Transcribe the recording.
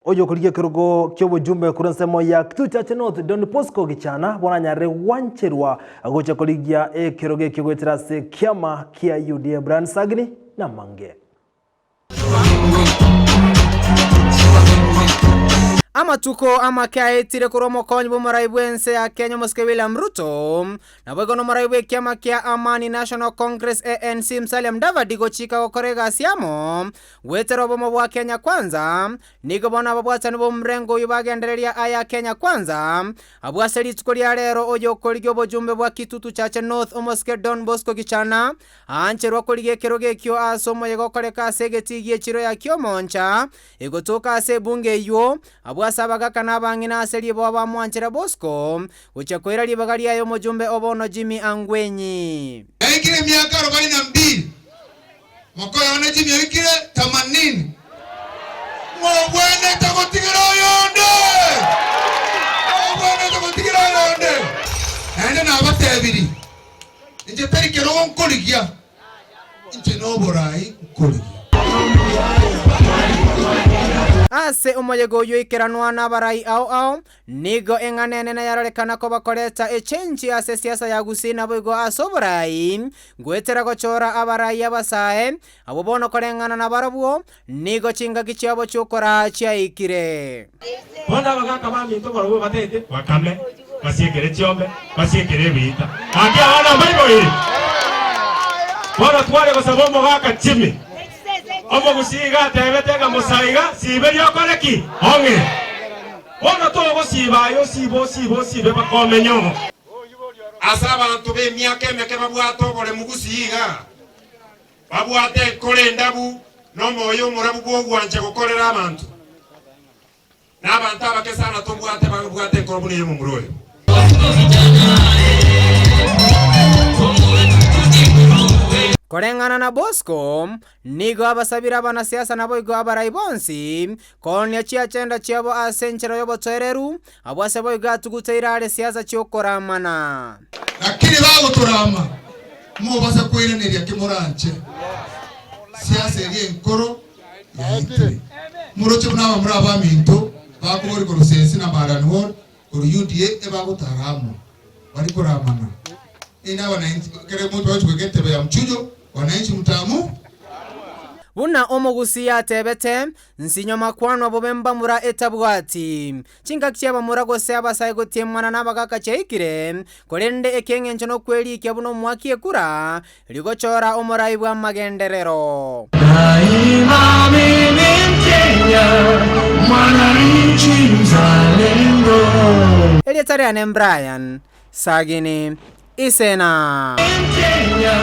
ojo kuligia kirugo kyobo jumbe kurensemo ya kitucha chenot Don Bosco gichana bona nyare wancherwa agocha kuligia kirugo kigweterase kiama kia UDA brand sagni na mange amatuko amakaetire kuromo konyi bumaraibwense ya Kenya Mosque William Ruto na bwegono maraibwe kiama kia Amani National Congress ANC Musalia Mudavadi gochika gokorega siamo wetero bomo bwa Kenya Kwanza nigo bona babwatani bo mrengo yubagendereria aya Kenya Kwanza abwaseri tukoria rero ojo koligyo bojumbe bwa kitutu chache North Mosque Don Bosco gichana ancherwa kolige keroge kyo asomo yegokoreka segetigie chiro ya kyo moncha egotoka ase bunge yo sabaga kana bangina aseli bo bamwanchira Bosco uchakwera libagari ayo mujumbe obono Jimmy Angwenyi yaikire miaka 42 mokoyo ona Jimmy yaikire 80 mobwene takotigira yonde ende na batebiri nje tarike ro nkoligia nje no borai nkoligia ase umuyego yuikiranwa n'abarai ao nigo enganene na yarorekana ko bakoreta echenji ase siasa ya gusina bwigo asoborai gwetera gochora abarai abasae abo bono korengana na barabuo nigo chinga gichabo cyokora cyaikire bona bagaka baminto barabo batete bakame basiekere cyombe basiekere bita akia wana bible bona tware ko sabomo gaka chimi omo gusiga tebetega musaiga siberio koleki onge bona to gosibayo sibe bakomenyo asaba ntube miaka emeke babwato bole mugusiga babwate kole ndabu no moyo murabu bwogwanje gukorera abantu n'abantu abakesana tubwate babwate korobune yo mumuroyo korengana na Bosco nigo abasabira bana siasa nabo igo abarai bonsi konya chia chenda chiabo asenchero yobo toereru abwase bo iga tuguteirare siasa cyokoramana akiri bago turama mo basa kwiraniria kimuranche siasa iri nkoro yaitire muroche buna bamuraba minto bakubori korosensi na baranwor koro UDA ebago taramo bari kuramana ina wana kere mtu wacho kwetebe ya mchujo wananchi mtamu buna omugusia tebete nsinyo makwanwa bobemba mura etabwati chinga kiaba murago se abasaye gotemwana nabagaka cheikire korende ekenge nchono kweli kyabuno mwaki ekura ligochora omurai bwa magenderero daima mimi Kenya mwananchi mzalendo Elietarian Brian Sagini Isena Kenya